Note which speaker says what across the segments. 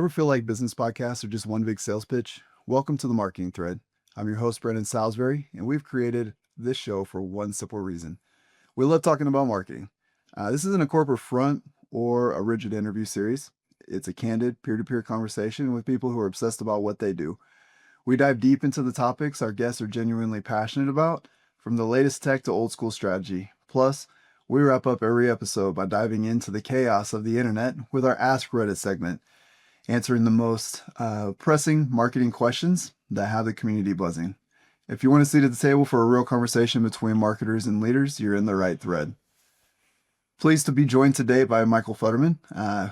Speaker 1: Ever feel like business podcasts are just one big sales pitch? Welcome to the Marketing Thread. I'm your host, Brandon Salisbury, and we've created this show for one simple reason. We love talking about marketing. This isn't a corporate front or a rigid interview series. It's a candid, peer-to-peer conversation with people who are obsessed about what they do. We dive deep into the topics our guests are genuinely passionate about, from the latest tech to old school strategy. Plus, we wrap up every episode by diving into the chaos of the internet with our Ask Reddit segment, answering the most pressing marketing questions that have the community buzzing. If you want a seat at the table for a real conversation between marketers and leaders, you're in the right thread. Pleased to be joined today by Michael Futterman,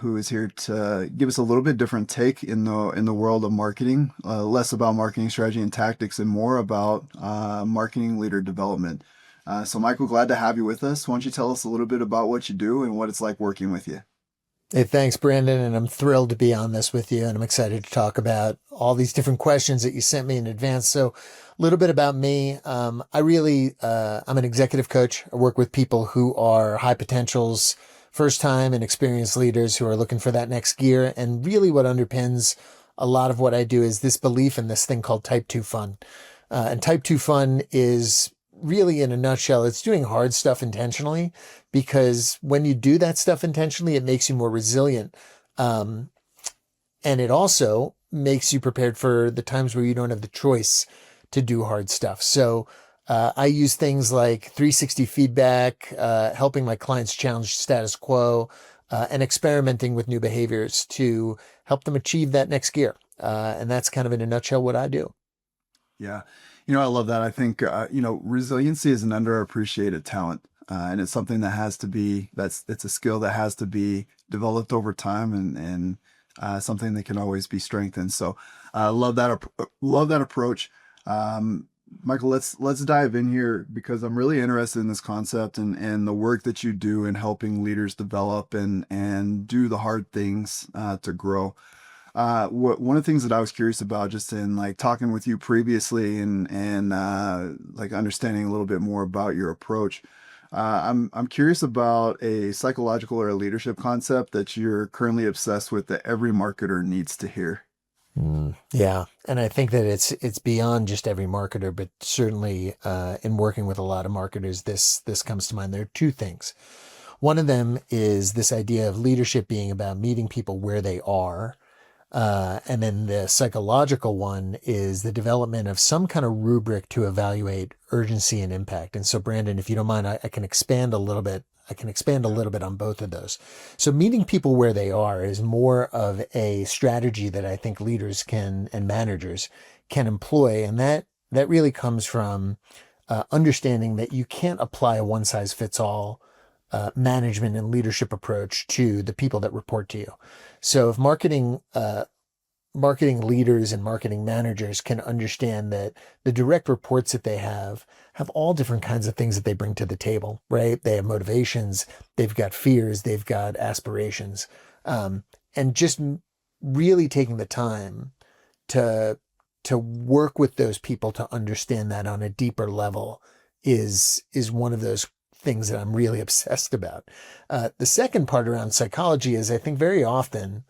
Speaker 1: who is here to give us a little bit different take in the world of marketing, less about marketing strategy and tactics and more about marketing leader development. So Michael, glad to have you with us. Why don't you tell us a little bit about what you do and what it's like working with you?
Speaker 2: Hey, thanks, Brandon. And I'm thrilled to be on this with you. And I'm excited to talk about all these different questions that you sent me in advance. So a little bit about me. I'm an executive coach. I work with people who are high potentials, first time and experienced leaders who are looking for that next gear. And really what underpins a lot of what I do is this belief in this thing called type 2 fun. And type 2 fun is really, in a nutshell, it's doing hard stuff intentionally, because when you do that stuff intentionally, it makes you more resilient. And it also makes you prepared for the times where you don't have the choice to do hard stuff. So I use things like 360 feedback, helping my clients challenge status quo, and experimenting with new behaviors to help them achieve that next gear. And that's kind of in a nutshell what I do.
Speaker 1: Yeah. I love that. I think, resiliency is an underappreciated talent. And it's something that has to be, it's a skill that has to be developed over time and something that can always be strengthened. So I love that approach. Michael, let's dive in here because I'm really interested in this concept and the work that you do in helping leaders develop and do the hard things to grow. One of the things that I was curious about just in like talking with you previously and like understanding a little bit more about your approach. I'm curious about a psychological or a leadership concept that you're currently obsessed with that every marketer needs to hear.
Speaker 2: Yeah. And I think that it's beyond just every marketer, but certainly in working with a lot of marketers, this comes to mind. There are two things. One of them is this idea of leadership being about meeting people where they are. And then the psychological one is the development of some kind of rubric to evaluate urgency and impact. And so, Brandon, if you don't mind, I can expand a little bit. I can expand a little bit on both of those. So meeting people where they are is more of a strategy that I think leaders and managers can employ. And that really comes from understanding that you can't apply a one size fits all management and leadership approach to the people that report to you. So if marketing leaders and marketing managers can understand that the direct reports that they have all different kinds of things that they bring to the table, right? They have motivations, they've got fears, they've got aspirations, and just really taking the time to work with those people to understand that on a deeper level is one of those things that I'm really obsessed about. The second part around psychology is I think very often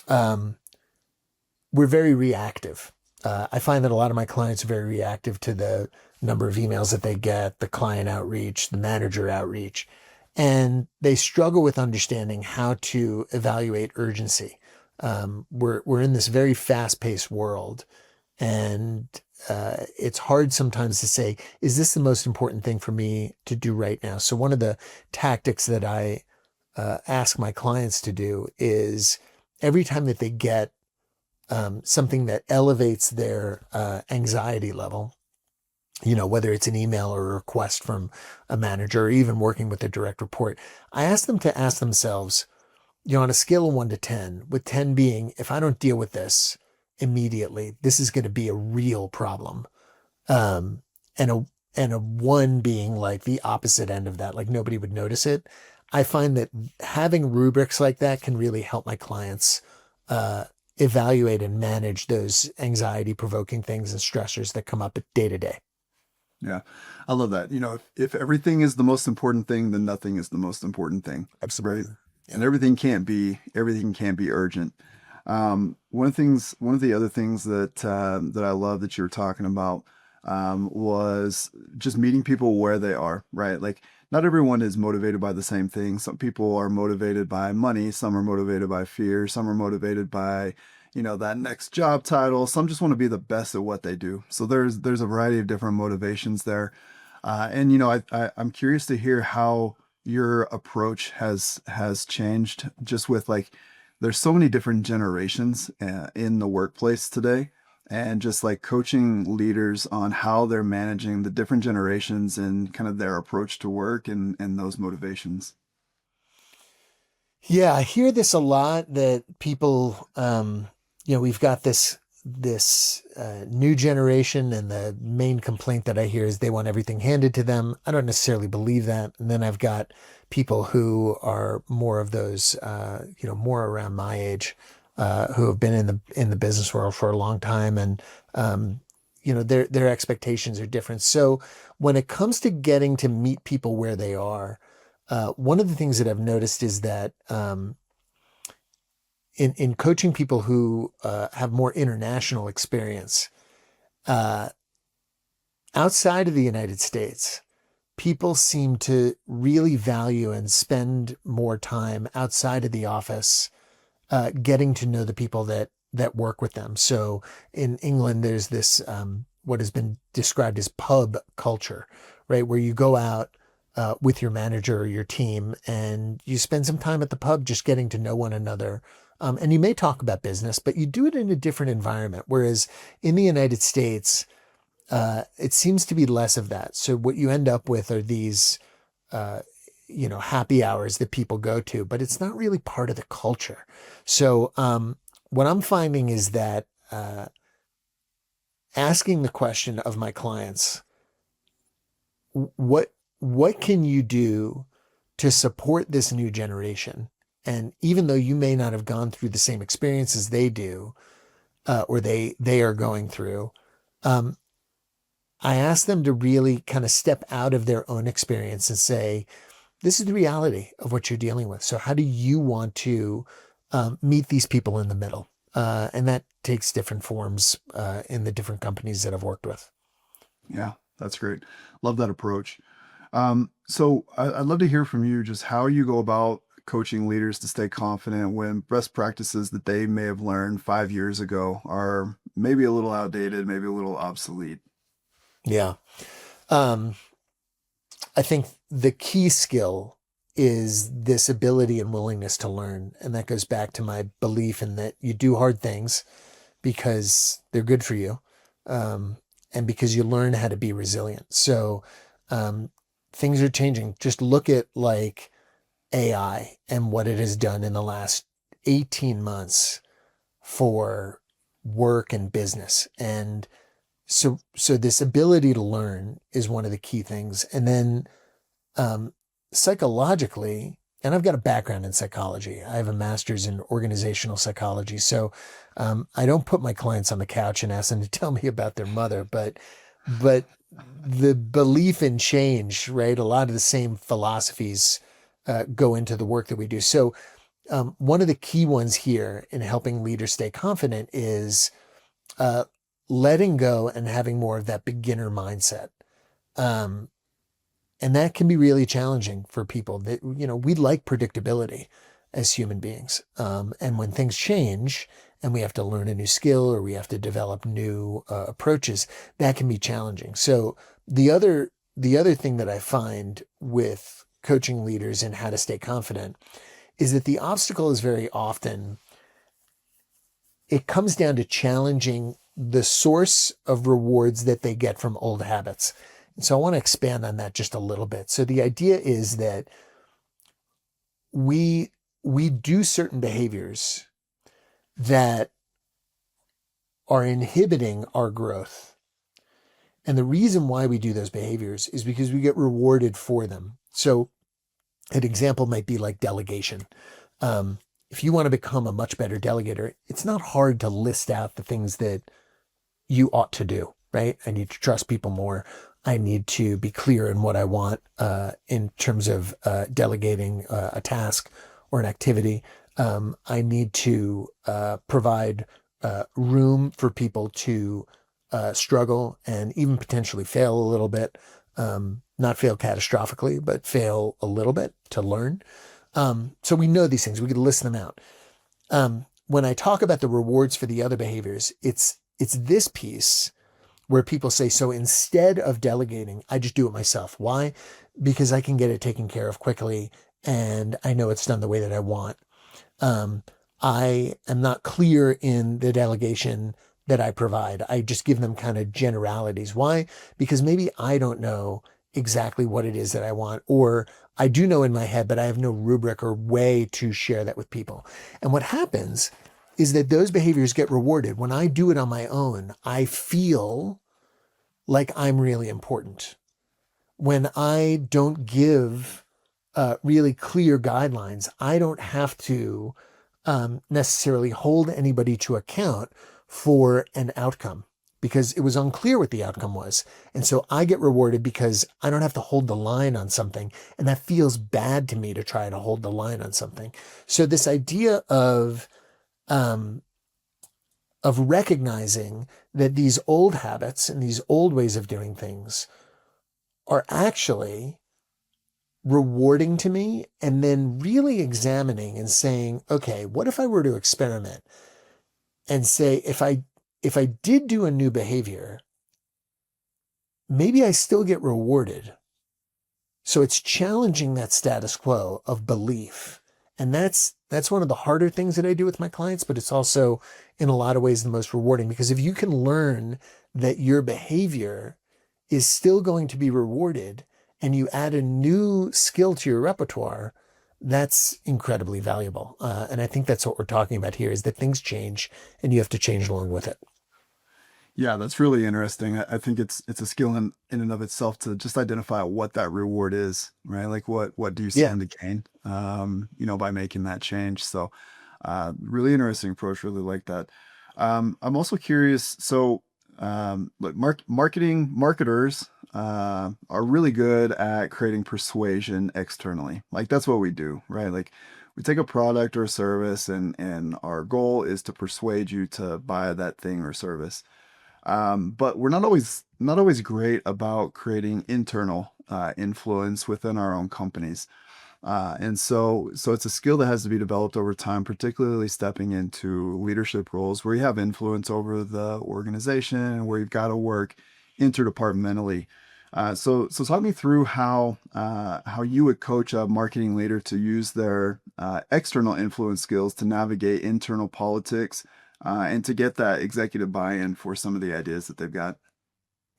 Speaker 2: we're very reactive. I find that a lot of my clients are very reactive to the number of emails that they get, the client outreach, the manager outreach, and they struggle with understanding how to evaluate urgency. We're in this very fast-paced world, and it's hard sometimes to say, is this the most important thing for me to do right now? So one of the tactics that I ask my clients to do is every time that they get something that elevates their anxiety level, whether it's an email or a request from a manager or even working with a direct report, I ask them to ask themselves, on a scale of 1 to 10, with 10 being, if I don't deal with this immediately, this is going to be a real problem. And a 1 being like the opposite end of that, like nobody would notice it. I find that having rubrics like that can really help my clients evaluate and manage those anxiety provoking things and stressors that come up day to day.
Speaker 1: Yeah, I love that. If everything is the most important thing, then nothing is the most important thing.
Speaker 2: Absolutely.
Speaker 1: Right. And everything can't be urgent. One of the other things that I love that you were talking about was just meeting people where they are, right? Like, not everyone is motivated by the same thing. Some people are motivated by money, some are motivated by fear, some are motivated by, that next job title. Some just want to be the best at what they do. So there's a variety of different motivations there. And I'm curious to hear how your approach has changed just with like there's so many different generations in the workplace today, and just like coaching leaders on how they're managing the different generations and kind of their approach to work and those motivations.
Speaker 2: Yeah, I hear this a lot that people, we've got this new generation, and the main complaint that I hear is they want everything handed to them. I don't necessarily believe that. And then I've got people who are more of those, more around my age, who have been in the business world for a long time, and their expectations are different. So when it comes to getting to meet people where they are, one of the things that I've noticed is that in coaching people who have more international experience uh, outside of the United States, people seem to really value and spend more time outside of the office, getting to know the people that work with them. So in England, there's this what has been described as pub culture, right, where you go out with your manager or your team, and you spend some time at the pub just getting to know one another. And you may talk about business, but you do it in a different environment. Whereas in the United States, it seems to be less of that. So what you end up with are these, uh, happy hours that people go to, but it's not really part of the culture. So what I'm finding is that asking the question of my clients, what what can you do to support this new generation? And even though you may not have gone through the same experiences they do, or they are going through, um, I ask them to really kind of step out of their own experience and say, this is the reality of what you're dealing with. So how do you want to meet these people in the middle? And that takes different forms in the different companies that I've worked with.
Speaker 1: Yeah, that's great. Love that approach. So I'd love to hear from you just how you go about coaching leaders to stay confident when best practices that they may have learned 5 years ago are maybe a little outdated, maybe a little obsolete.
Speaker 2: Yeah. Um, I think the key skill is this ability and willingness to learn. And that goes back to my belief in that you do hard things because they're good for you. And because you learn how to be resilient. So, um, things are changing. Just look at like AI and what it has done in the last 18 months for work and business. And so this ability to learn is one of the key things. And then um, psychologically, and I've got a background in psychology. I have a master's in organizational psychology. So I don't put my clients on the couch and ask them to tell me about their mother, but the belief in change, right? A lot of the same philosophies go into the work that we do. So one of the key ones here in helping leaders stay confident is uh, letting go and having more of that beginner mindset. Um, and that can be really challenging for people that, we like predictability as human beings. And when things change and we have to learn a new skill or we have to develop new approaches, that can be challenging. So the other thing that I find with coaching leaders and how to stay confident is that the obstacle is very often it comes down to challenging the source of rewards that they get from old habits. And so I want to expand on that just a little bit. So the idea is that we we do certain behaviors that are inhibiting our growth. And the reason why we do those behaviors is because we get rewarded for them. So an example might be like delegation. Um, if you want to become a much better delegator, it's not hard to list out the things that you ought to do, right? I need to trust people more. I need to be clear in what I want in terms of delegating a task or an activity. I need to provide room for people to struggle and even potentially fail a little bit. Not fail catastrophically, but fail a little bit to learn. So we know these things. We can list them out. When I talk about the rewards for the other behaviors, it's this piece where people say, so instead of delegating, I just do it myself. Why? Because I can get it taken care of quickly and I know it's done the way that I want. I am not clear in the delegation that I provide. I just give them kind of generalities. Why? Because maybe I don't know exactly what it is that I want, or I do know in my head, but I have no rubric or way to share that with people. And what happens is that those behaviors get rewarded. When I do it on my own, I feel like I'm really important. When I don't give really clear guidelines, I don't have to necessarily hold anybody to account for an outcome because it was unclear what the outcome was. And so I get rewarded because I don't have to hold the line on something. And that feels bad to me to try to hold the line on something. So this idea um, of recognizing that these old habits and these old ways of doing things are actually rewarding to me, and then really examining and saying, okay, what if I were to experiment and say, if I did do a new behavior, maybe I still get rewarded. So it's challenging that status quo of belief. And that's one of the harder things that I do with my clients, but it's also in a lot of ways the most rewarding, because if you can learn that your behavior is still going to be rewarded and you add a new skill to your repertoire, that's incredibly valuable. And I think that's what we're talking about here, is that things change and you have to change along with it.
Speaker 1: Yeah, that's really interesting. I think it's a skill in and of itself to just identify what that reward is, right? Like what do you
Speaker 2: Yeah.
Speaker 1: stand to gain, by making that change. So, really interesting approach. Really like that. I'm also curious. So, look, marketers are really good at creating persuasion externally. Like that's what we do, right? Like we take a product or a service, and our goal is to persuade you to buy that thing or service. But we're not always great about creating internal influence within our own companies. And so it's a skill that has to be developed over time, particularly stepping into leadership roles where you have influence over the organization and where you've got to work interdepartmentally. So talk me through how you would coach a marketing leader to use their external influence skills to navigate internal politics, and to get that executive buy-in for some of the ideas that they've got.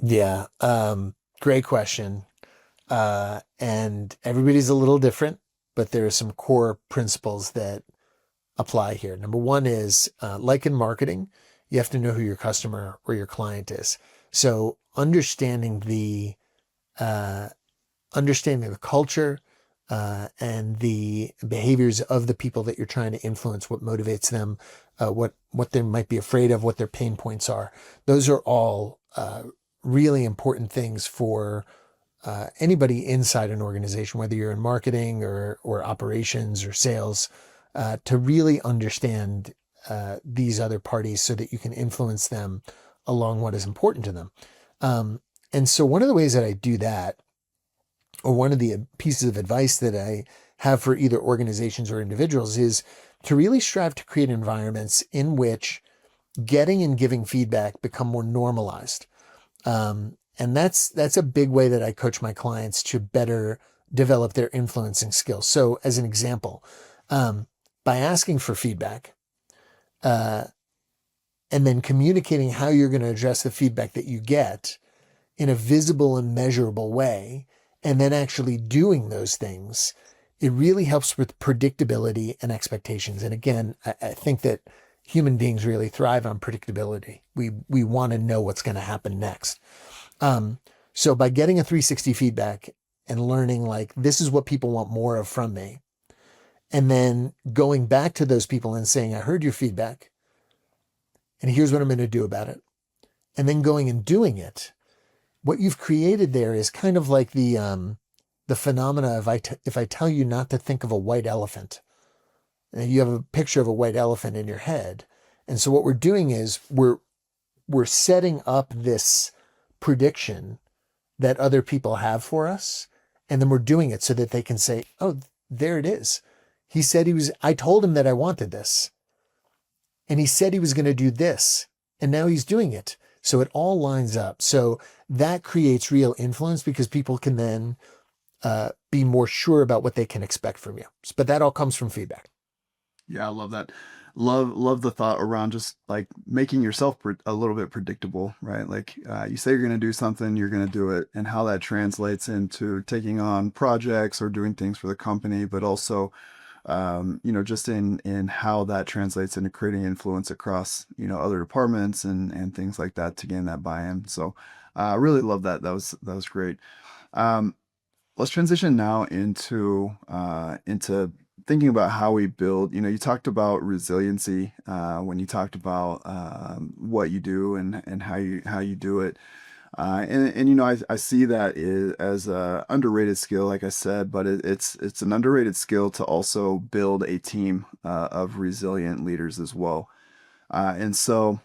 Speaker 2: Yeah. Great question. And everybody's a little different, but there are some core principles that apply here. Number one is, like in marketing, you have to know who your customer or your client is. So uh, understanding the culture, and the behaviors of the people that you're trying to influence, what motivates them, what they might be afraid of, what their pain points are. Those are all really important things for anybody inside an organization, whether you're in marketing or operations or sales, to really understand these other parties so that you can influence them along what is important to them. And so one of the ways that I do that, or one of the pieces of advice that I have for either organizations or individuals, is to really strive to create environments in which getting and giving feedback become more normalized. And that's a big way that I coach my clients to better develop their influencing skills. So as an example, by asking for feedback, uh, and then communicating how you're going to address the feedback that you get in a visible and measurable way, and then actually doing those things, it really helps with predictability and expectations. And again, I think that human beings really thrive on predictability. We want to know what's going to happen next. Um, so by getting a 360 feedback and learning, like, this is what people want more of from me, and then going back to those people and saying, I heard your feedback and here's what I'm going to do about it. And then going and doing it. What you've created there is kind of like the phenomena of, if I tell you not to think of a white elephant, And you have a picture of a white elephant in your head. And so what we're doing is we're setting up this prediction that other people have for us. And then we're doing it so that they can say, oh, there it is. He said I told him that I wanted this. And he said he was going to do this. And now he's doing it. So it all lines up. So that creates real influence because people can then be more sure about what they can expect from you. But that all comes from feedback.
Speaker 1: Yeah, I love that. Love the thought around just like making yourself a little bit predictable, right? Like you say you're going to do something, you're going to do it, and how that translates into taking on projects or doing things for the company, but also, just in how that translates into creating influence across, other departments and things like that to gain that buy-in. So I really love that. That was great. Um, let's transition now into thinking about how we build. You talked about resiliency when you talked about what you do and how you do it. I see that as a underrated skill, like I said, but it's an underrated skill to also build a team of resilient leaders as well. And so,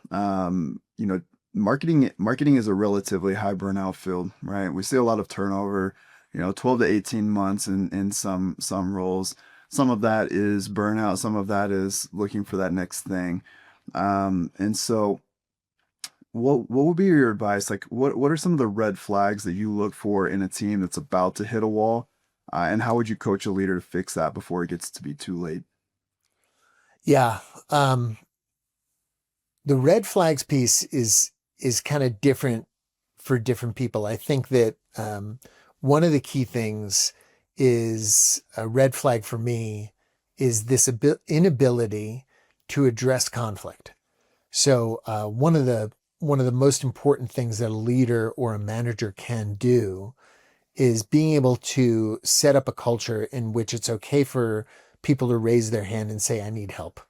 Speaker 1: marketing is a relatively high burnout field, right? We see a lot of turnover, 12 to 18 months in some roles. Some of that is burnout, some of that is looking for that next thing. And so what would be your advice? Like what are some of the red flags that you look for in a team that's about to hit a wall? And how would you coach a leader to fix that before it gets to be too late?
Speaker 2: Yeah. The red flags piece is kind of different for different people. I think that one of the key things is a red flag for me is this inability to address conflict. So one of the most important things that a leader or a manager can do is being able to set up a culture in which it's okay for people to raise their hand and say, "I need help."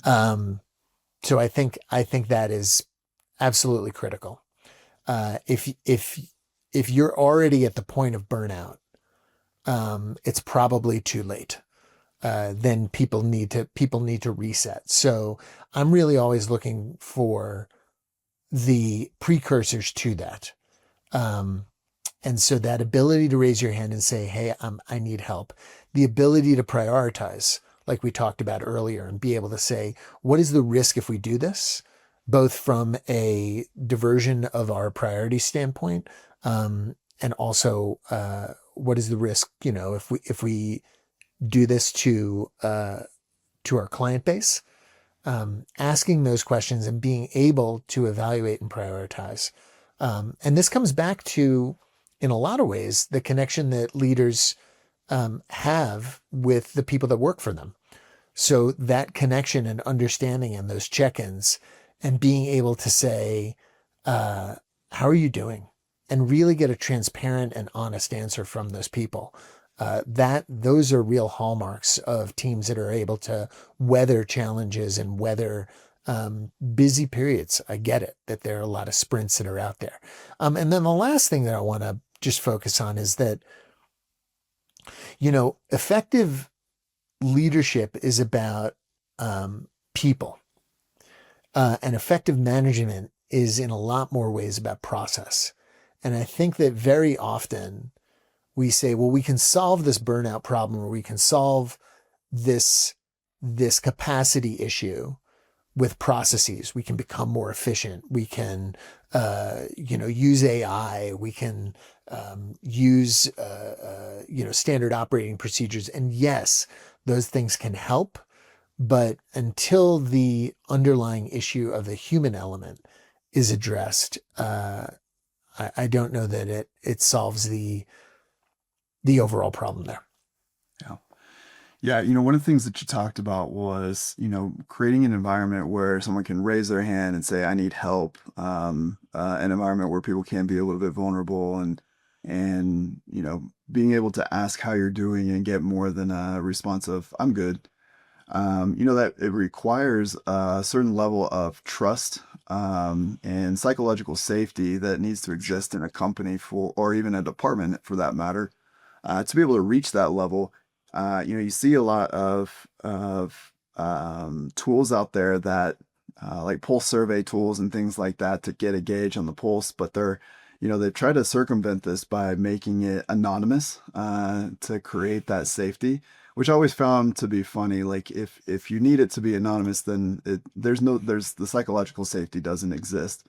Speaker 2: Um, so I think that is absolutely critical. If you're already at the point of burnout, it's probably too late. Then people need to reset. So I'm really always looking for the precursors to that. Um, and so that ability to raise your hand and say, "Hey, I need help," the ability to prioritize, like we talked about earlier, and be able to say, what is the risk if we do this, both from a diversion of our priority standpoint, and also what is the risk, if we do this to our client base. Asking those questions and being able to evaluate and prioritize. And this comes back to, in a lot of ways, the connection that leaders have with the people that work for them. So that connection and understanding and those check-ins and being able to say, how are you doing? And really get a transparent and honest answer from those people. Those are real hallmarks of teams that are able to weather challenges and weather busy periods. I get it that there are a lot of sprints that are out there. And then the last thing that I want to just focus on is that, effective leadership is about people, and effective management is in a lot more ways about process. And I think that very often we say, well, we can solve this burnout problem, or we can solve this capacity issue with processes. We can become more efficient. We can, use AI. We can use, standard operating procedures. And yes, those things can help. But until the underlying issue of the human element is addressed, I don't know that it solves the overall problem there.
Speaker 1: Yeah. Yeah, one of the things that you talked about was, creating an environment where someone can raise their hand and say, "I need help." An environment where people can be a little bit vulnerable and being able to ask how you're doing and get more than a response of "I'm good." That it requires a certain level of trust and psychological safety that needs to exist in a company or even a department for that matter, to be able to reach that level You see a lot of tools out there that like pulse survey tools and things like that to get a gauge on the pulse, but they've tried to circumvent this by making it anonymous to create that safety, which I always found to be funny. Like if you need it to be anonymous, then there's the psychological safety doesn't exist.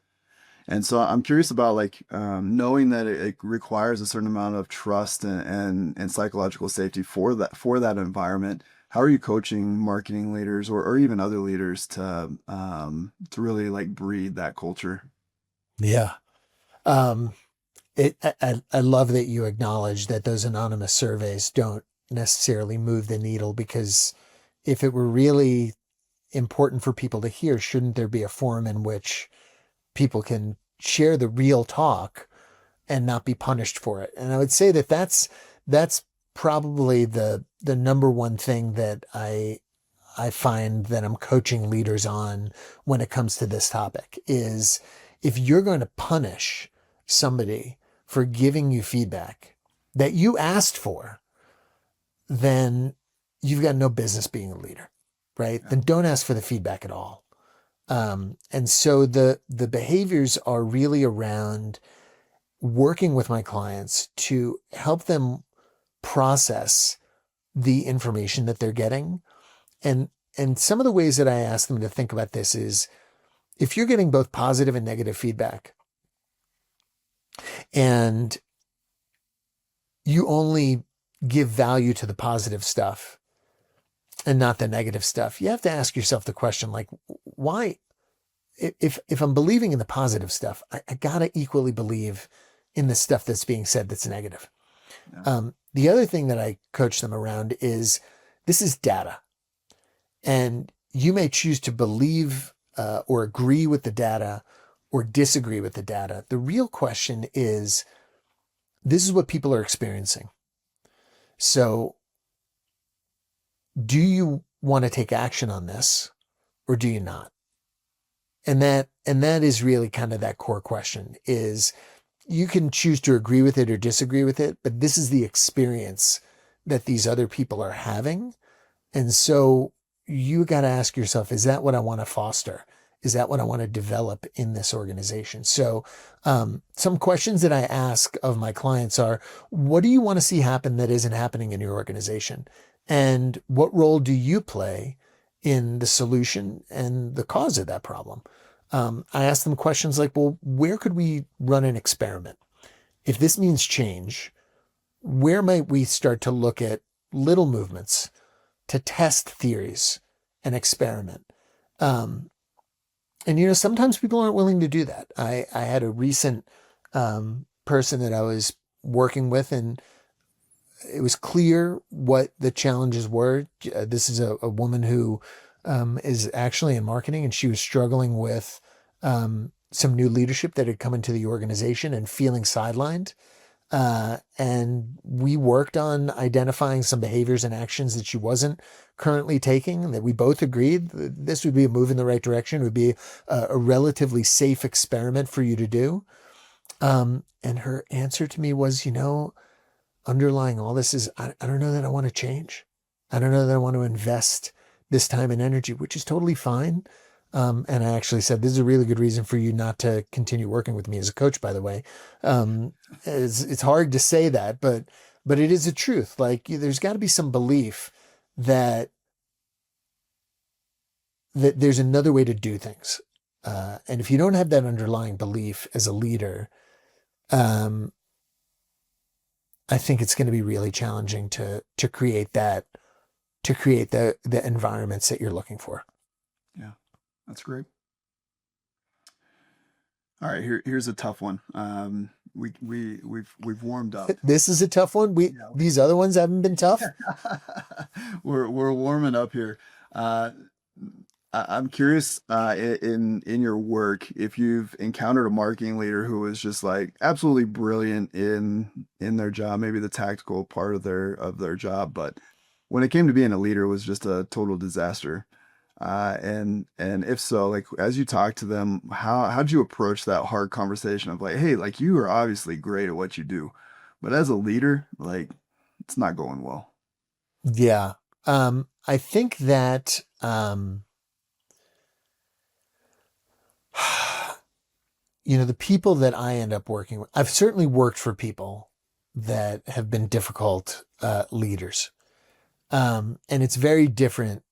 Speaker 1: And so I'm curious about like knowing that it requires a certain amount of trust and psychological safety for that environment. How are you coaching marketing leaders or even other leaders to really like breed that culture?
Speaker 2: Yeah. Um, I love that you acknowledge that those anonymous surveys don't necessarily move the needle, because if it were really important for people to hear, shouldn't there be a forum in which people can share the real talk and not be punished for it? And I would say that that's probably the number one thing that I find that I'm coaching leaders on when it comes to this topic is, if you're going to punish somebody for giving you feedback that you asked for, then you've got no business being a leader, right?
Speaker 1: Yeah.
Speaker 2: Then don't ask for the feedback at all. And so the behaviors are really around working with my clients to help them process the information that they're getting. And some of the ways that I ask them to think about this is, if you're getting both positive and negative feedback, and you only give value to the positive stuff and not the negative stuff, you have to ask yourself the question, like, why? If I'm believing in the positive stuff, I gotta equally believe in the stuff that's being said that's negative.
Speaker 1: Yeah.
Speaker 2: The other thing that I coach them around is, this is data, and you may choose to believe or agree with the data or disagree with the data. The real question is, this is what people are experiencing. So do you want to take action on this, or do you not? And that is really kind of that core question. Is, you can choose to agree with it or disagree with it, but this is the experience that these other people are having. And so you got to ask yourself, is that what I want to foster? Is that what I want to develop in this organization? So some questions that I ask of my clients are, what do you want to see happen that isn't happening in your organization? And what role do you play in the solution and the cause of that problem? I ask them questions like, well, where could we run an experiment? If this means change, where might we start to look at little movements to test theories and experiment? And sometimes people aren't willing to do that. I had a recent person that I was working with, and it was clear what the challenges were. This is a woman who is actually in marketing, and she was struggling with some new leadership that had come into the organization and feeling sidelined. And we worked on identifying some behaviors and actions that she wasn't currently taking, and that we both agreed that this would be a move in the right direction. It would be a relatively safe experiment for you to do. And her answer to me was, underlying all this is, I don't know that I want to change. I don't know that I want to invest this time and energy, which is totally fine. And I actually said, this is a really good reason for you not to continue working with me as a coach, by the way. It's hard to say that, but it is a truth. Like, there's got to be some belief that there's another way to do things. And if you don't have that underlying belief as a leader, I think it's going to be really challenging to create the environments that you're looking for.
Speaker 1: Yeah, that's great. All right, here's a tough one. We've warmed up.
Speaker 2: This is a tough one.
Speaker 1: Yeah.
Speaker 2: These other ones haven't been tough.
Speaker 1: We're warming up here. I'm curious in your work, if you've encountered a marketing leader who was just like absolutely brilliant in their job, maybe the tactical part of their job, but when it came to being a leader, it was just a total disaster. And if so, like as you talk to them, how'd you approach that hard conversation of like, hey, like you are obviously great at what you do, but as a leader, like it's not going well.
Speaker 2: Yeah. I think that, the people that I end up working with, I've certainly worked for people that have been difficult leaders. And it's very different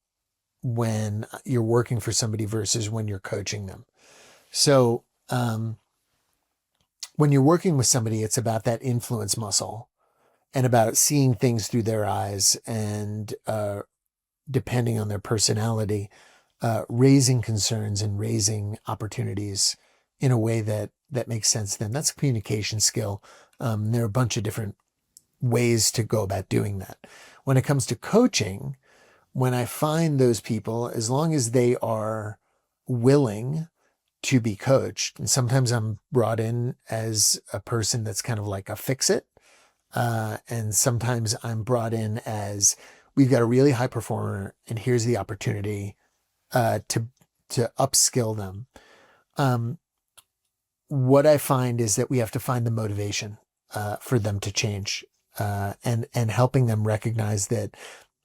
Speaker 2: when you're working for somebody versus when you're coaching them. So, when you're working with somebody, it's about that influence muscle and about seeing things through their eyes and, depending on their personality, raising concerns and raising opportunities in a way that makes sense to them. That's a communication skill. There are a bunch of different ways to go about doing that. When it comes to coaching, when I find those people, as long as they are willing to be coached, and sometimes I'm brought in as a person that's kind of like a fix it. And sometimes I'm brought in as we've got a really high performer and here's the opportunity to upskill them. Um, what I find is that we have to find the motivation for them to change, and helping them recognize that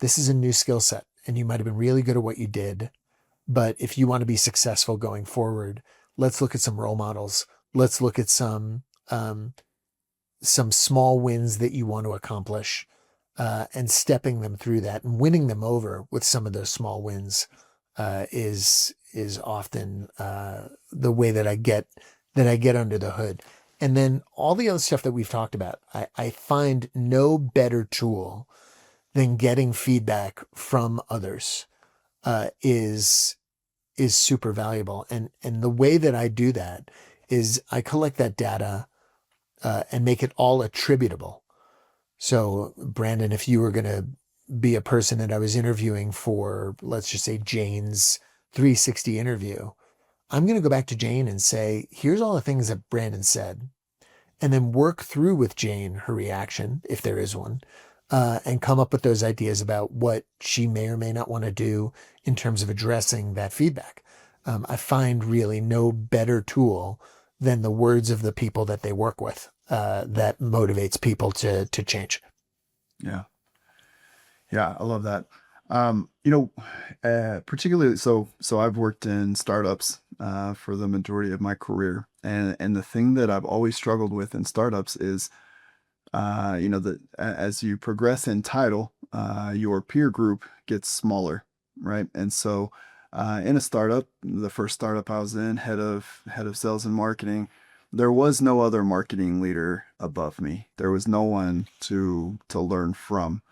Speaker 2: this is a new skill set and you might have been really good at what you did, but if you want to be successful going forward, let's look at some role models. Let's look at some small wins that you want to accomplish, and stepping them through that and winning them over with some of those small wins is often the way that I get under the hood. And then all the other stuff that we've talked about, I find no better tool than getting feedback from others is super valuable. And the way that I do that is I collect that data and make it all attributable. So, Brandon, if you were going to be a person that I was interviewing for, let's just say Jane's 360 interview, I'm going to go back to Jane and say, here's all the things that Brandon said, and then work through with Jane her reaction, if there is one, and come up with those ideas about what she may or may not want to do in terms of addressing that feedback. I find really no better tool than the words of the people that they work with that motivates people to change.
Speaker 1: Yeah. Yeah, I love that. Particularly so I've worked in startups for the majority of my career, and the thing that I've always struggled with in startups is, that as you progress in title, your peer group gets smaller, right? And so, in a startup, the first startup I was in, head of sales and marketing, there was no other marketing leader above me. There was no one to learn from.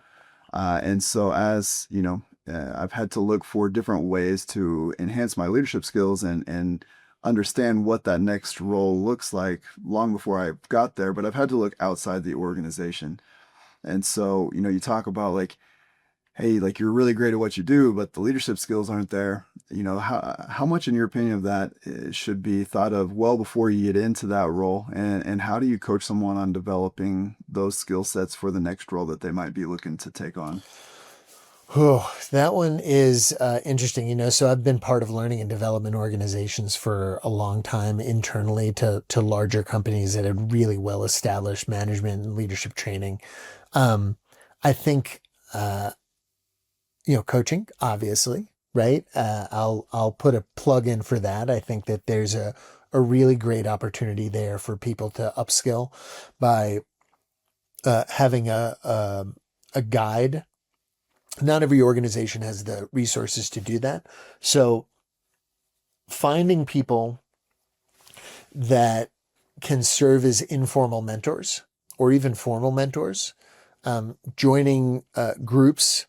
Speaker 1: And so, as you know, I've had to look for different ways to enhance my leadership skills and understand what that next role looks like long before I got there. But I've had to look outside the organization. And so, you talk about like, hey, like you're really great at what you do, but the leadership skills aren't there. How much, in your opinion, of that should be thought of well before you get into that role, and how do you coach someone on developing those skill sets for the next role that they might be looking to take on?
Speaker 2: Oh, that one is interesting. So I've been part of learning and development organizations for a long time internally to larger companies that had really well established management and leadership training. Um, I think coaching, obviously, right? I'll put a plug in for that. I think that there's a really great opportunity there for people to upskill by having a guide. Not every organization has the resources to do that. So finding people that can serve as informal mentors or even formal mentors, joining groups.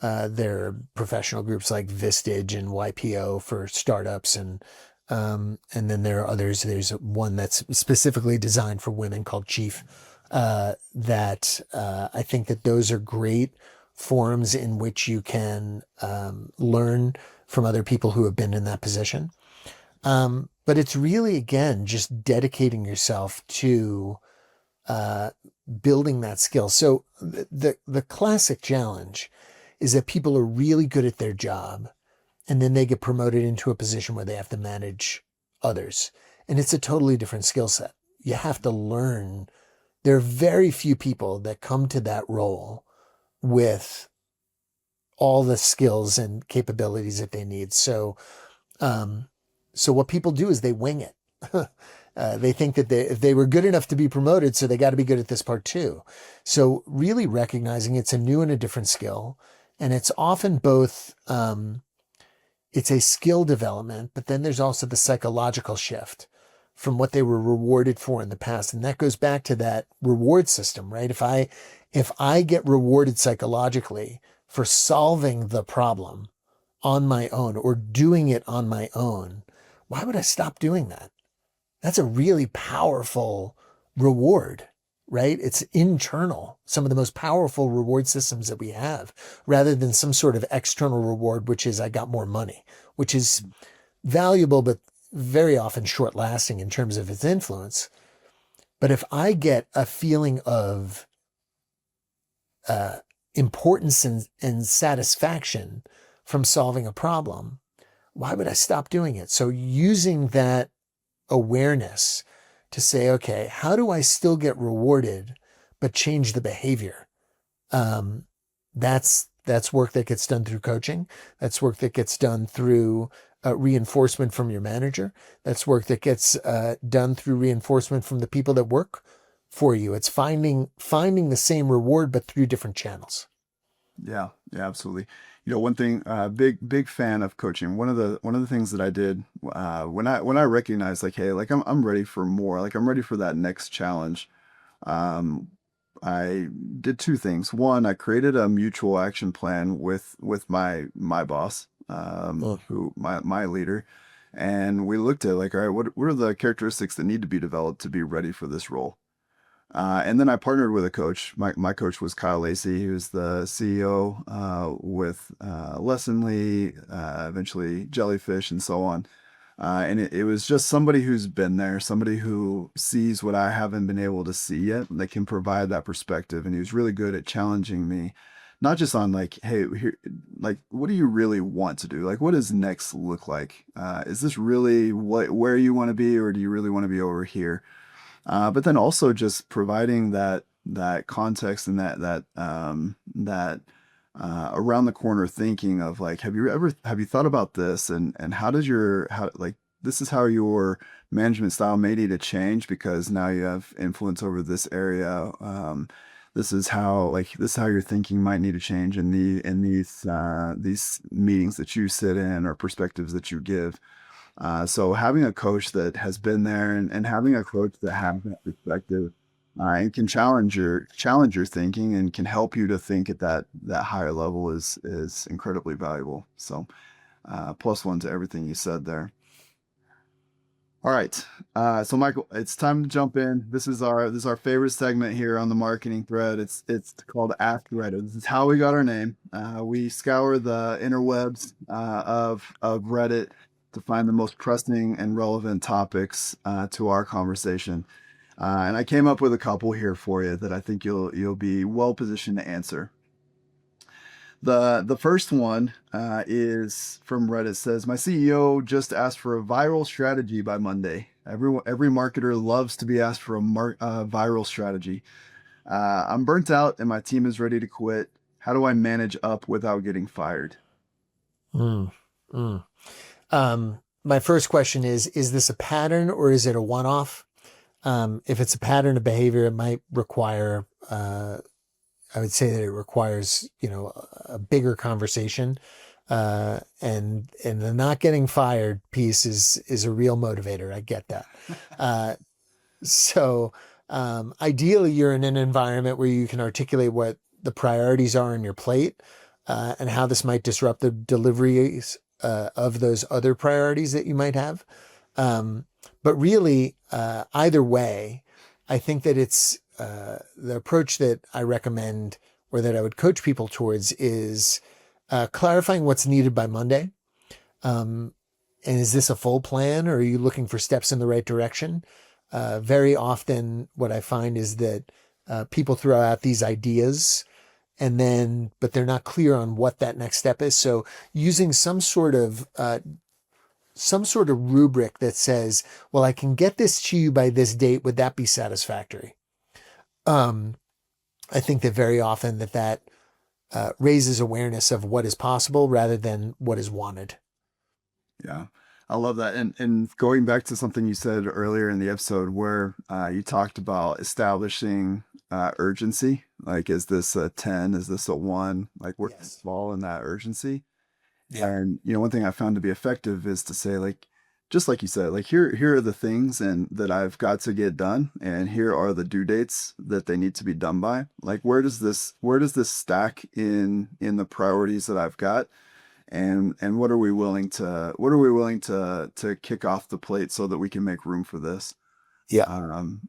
Speaker 2: There are professional groups like Vistage and YPO for startups, and then there are others. There's one that's specifically designed for women called Chief. That I think that those are great forums in which you can learn from other people who have been in that position. But it's really, again, just dedicating yourself to uh, building that skill. So the classic challenge is that people are really good at their job and then they get promoted into a position where they have to manage others. And it's a totally different skill set. You have to learn. There are very few people that come to that role with all the skills and capabilities that they need. So what people do is they wing it. They think that if they were good enough to be promoted, so they got to be good at this part too. So really recognizing it's a new and a different skill, and it's often both. It's a skill development, but then there's also the psychological shift from what they were rewarded for in the past, and that goes back to that reward system, right? If I get rewarded psychologically for solving the problem on my own or doing it on my own, why would I stop doing that? That's a really powerful reward, right? It's internal, some of the most powerful reward systems that we have, rather than some sort of external reward, which is I got more money, which is valuable, but very often short lasting in terms of its influence. But if I get a feeling of importance and satisfaction from solving a problem, why would I stop doing it? So using that awareness to say, okay, how do I still get rewarded, but change the behavior? That's work that gets done through coaching. That's work that gets done through reinforcement from your manager. That's work that gets done through reinforcement from the people that work for you. It's finding the same reward, but through different channels.
Speaker 1: Yeah, yeah, absolutely. One thing, big fan of coaching. One of the things that I did when I recognized like, hey, like I'm ready for more, like I'm ready for that next challenge. Um, I did two things. One, I created a mutual action plan with my boss,
Speaker 2: Mm.
Speaker 1: who my leader, and we looked at like, all right, what are the characteristics that need to be developed to be ready for this role? And then I partnered with a coach. My coach was Kyle Lacey. He was the CEO with Lessonly, eventually Jellyfish, and so on. And it was just somebody who's been there, somebody who sees what I haven't been able to see yet. That can provide that perspective. And he was really good at challenging me, not just on like, hey, here, like, what do you really want to do? Like, what does next look like? Is this really where you want to be, or do you really want to be over here? But then also just providing that context and that around the corner thinking of like, have you thought about this, and how like this is how your management style may need to change because now you have influence over this area. This is how your thinking might need to change in these meetings that you sit in or perspectives that you give. So having a coach that has been there, and having a coach that has that perspective, and can challenge your thinking and can help you to think at that higher level is incredibly valuable. So plus one to everything you said there. All right. So Michael, it's time to jump in. This is our favorite segment here on the marketing thread. It's called Ask Reddit. This is how we got our name. We scour the interwebs of Reddit to find the most pressing and relevant topics to our conversation. And I came up with a couple here for you that I think you'll be well positioned to answer. The first one is from Reddit. It says, my CEO just asked for a viral strategy by Monday. Every marketer loves to be asked for a viral strategy. I'm burnt out and my team is ready to quit. How do I manage up without getting fired?
Speaker 2: Mm. Mm. My first question is this a pattern or is it a one-off? If it's a pattern of behavior, it might require, I would say that it requires, a bigger conversation. And the not getting fired piece is a real motivator. I get that. So ideally you're in an environment where you can articulate what the priorities are on your plate, and how this might disrupt the deliveries of those other priorities that you might have. But really, either way, I think that it's the approach that I recommend or that I would coach people towards is clarifying what's needed by Monday. And is this a full plan, or are you looking for steps in the right direction? Very often what I find is that people throw out these ideas but they're not clear on what that next step is. So using some sort of rubric that says, well, I can get this to you by this date. Would that be satisfactory? I think that very often that raises awareness of what is possible rather than what is wanted.
Speaker 1: Yeah, I love that. And going back to something you said earlier in the episode where you talked about establishing urgency, like is this a 10? Is this a 1? Like where does it
Speaker 2: Yes.
Speaker 1: fall in that urgency?
Speaker 2: Yeah.
Speaker 1: And one thing I found to be effective is to say like, just like you said, like here are the things and that I've got to get done, and here are the due dates that they need to be done by. Like where does this stack in the priorities that I've got? And what are we willing to kick off the plate so that we can make room for this?
Speaker 2: Yeah.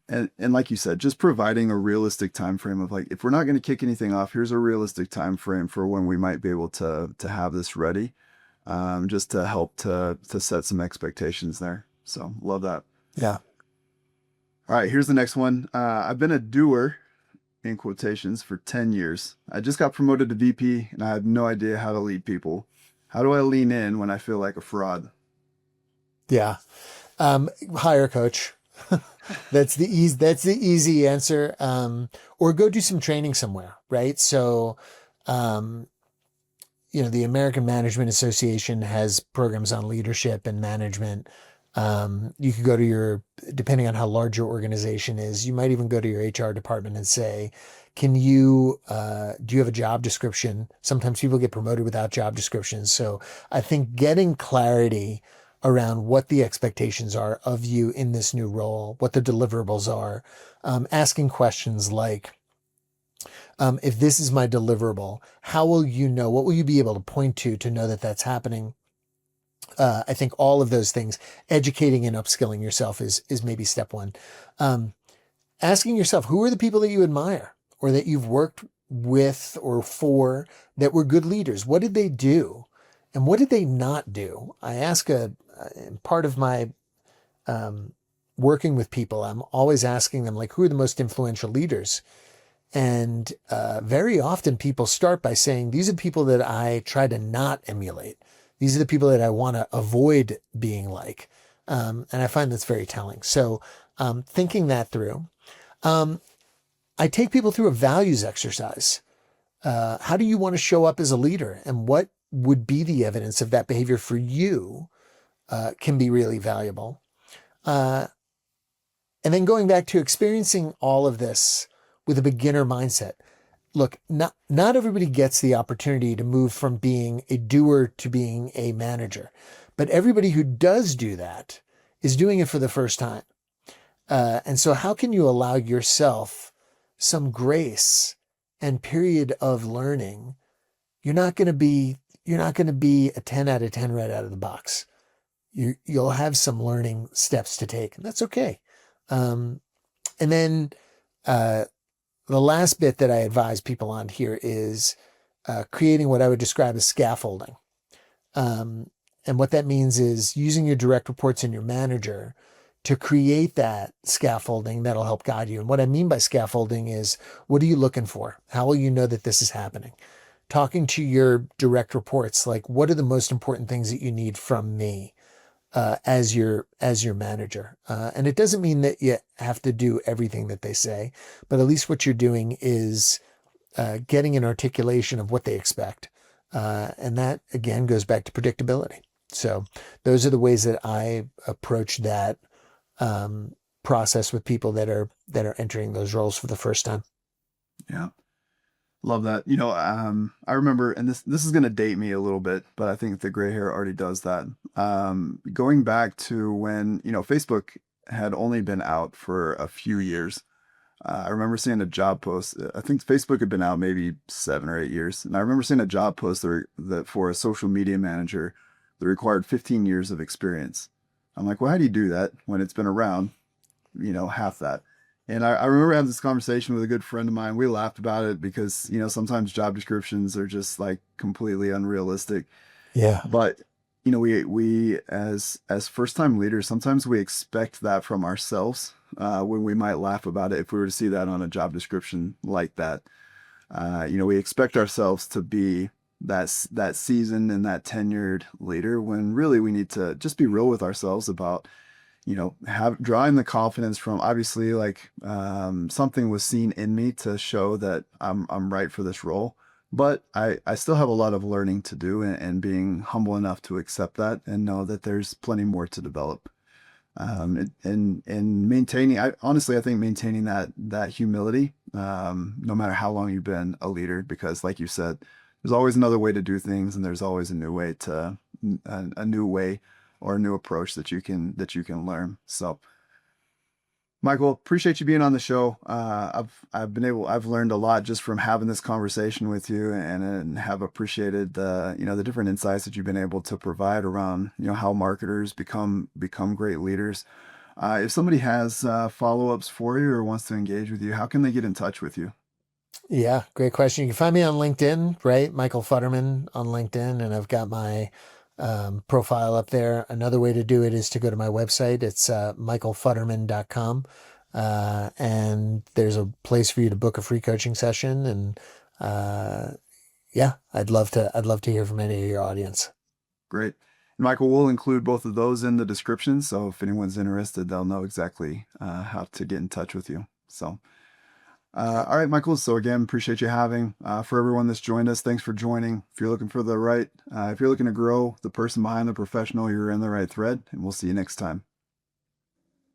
Speaker 1: And like you said, just providing a realistic time frame of like, if we're not going to kick anything off, here's a realistic time frame for when we might be able to have this ready, just to help to set some expectations there. So love that.
Speaker 2: Yeah.
Speaker 1: All right, here's the next one. I've been a doer in quotations for 10 years. I just got promoted to VP and I have no idea how to lead people. How do I lean in when I feel like a fraud?
Speaker 2: Yeah. Hire a coach. That's the easy answer. Or go do some training somewhere, right? So, um, the American Management Association has programs on leadership and management. You could go to depending on how large your organization is, you might even go to your HR department and say, do you have a job description? Sometimes people get promoted without job descriptions. So I think getting clarity around what the expectations are of you in this new role, what the deliverables are, asking questions like, if this is my deliverable, how will you know? What will you be able to point to know that that's happening? I think all of those things, educating and upskilling yourself is maybe step one. Um, Asking yourself, who are the people that you admire or that you've worked with or for that were good leaders? What did they do? And what did they not do? I ask part of my um, working with people, I'm always asking them, like, who are the most influential leaders? And very often people start by saying, these are people that I try to not emulate. These are the people that I want to avoid being like. And I find that's very telling. So thinking that through, um, I take people through a values exercise. How do you want to show up as a leader? And what would be the evidence of that behavior for you can be really valuable. Uh, and then going back to experiencing all of this with a beginner mindset. Look, not everybody gets the opportunity to move from being a doer to being a manager, but everybody who does do that is doing it for the first time. And so how can you allow yourself some grace and period of learning? You're not going to be a 10 out of 10 right out of the box. You'll have some learning steps to take, and that's okay. And then, the last bit that I advise people on here is creating what I would describe as scaffolding. And what that means is using your direct reports and your manager to create that scaffolding that'll help guide you. And what I mean by scaffolding is, what are you looking for? How will you know that this is happening? Talking to your direct reports, like, what are the most important things that you need from me? As your manager. And it doesn't mean that you have to do everything that they say, but at least what you're doing is getting an articulation of what they expect. And that, again, goes back to predictability. So those are the ways that I approach that process with people that are entering those roles for the first time.
Speaker 1: Yeah. Love that. I remember, and this is going to date me a little bit, but I think the gray hair already does that. Going back to when, Facebook had only been out for a few years. I remember seeing a job post. I think Facebook had been out maybe 7 or 8 years. And I remember seeing a job post that for a social media manager that required 15 years of experience. I'm like, well, how do you do that when it's been around, half that? And I remember having this conversation with a good friend of mine. We laughed about it because, sometimes job descriptions are just like completely unrealistic.
Speaker 2: Yeah.
Speaker 1: But, we as first time leaders, sometimes we expect that from ourselves, when we might laugh about it if we were to see that on a job description like that. We expect ourselves to be that seasoned and that tenured leader when really we need to just be real with ourselves about have drawing the confidence from obviously like something was seen in me to show that I'm right for this role, But I still have a lot of learning to do, and being humble enough to accept that and know that there's plenty more to develop. And maintaining, I think maintaining that humility, no matter how long you've been a leader, because like you said, there's always another way to do things, and there's always a new way or a new approach that you can learn. So, Michael, appreciate you being on the show. I've learned a lot just from having this conversation with you, and have appreciated the different insights that you've been able to provide around, how marketers become great leaders. If somebody has follow-ups for you or wants to engage with you, how can they get in touch with you?
Speaker 2: Yeah, great question. You can find me on LinkedIn, right? Michael Futterman on LinkedIn, and I've got my profile up there. Another way to do it is to go to my website. It's michaelfutterman.com. And there's a place for you to book a free coaching session. And yeah, I'd love to hear from any of your audience.
Speaker 1: Great. And Michael, we'll include both of those in the description, so if anyone's interested, they'll know exactly how to get in touch with you. So, all right, Michael. So again, appreciate you having. For everyone that's joined us, thanks for joining. If you're looking if you're looking to grow the person behind the professional, you're in the right thread, and we'll see you next time.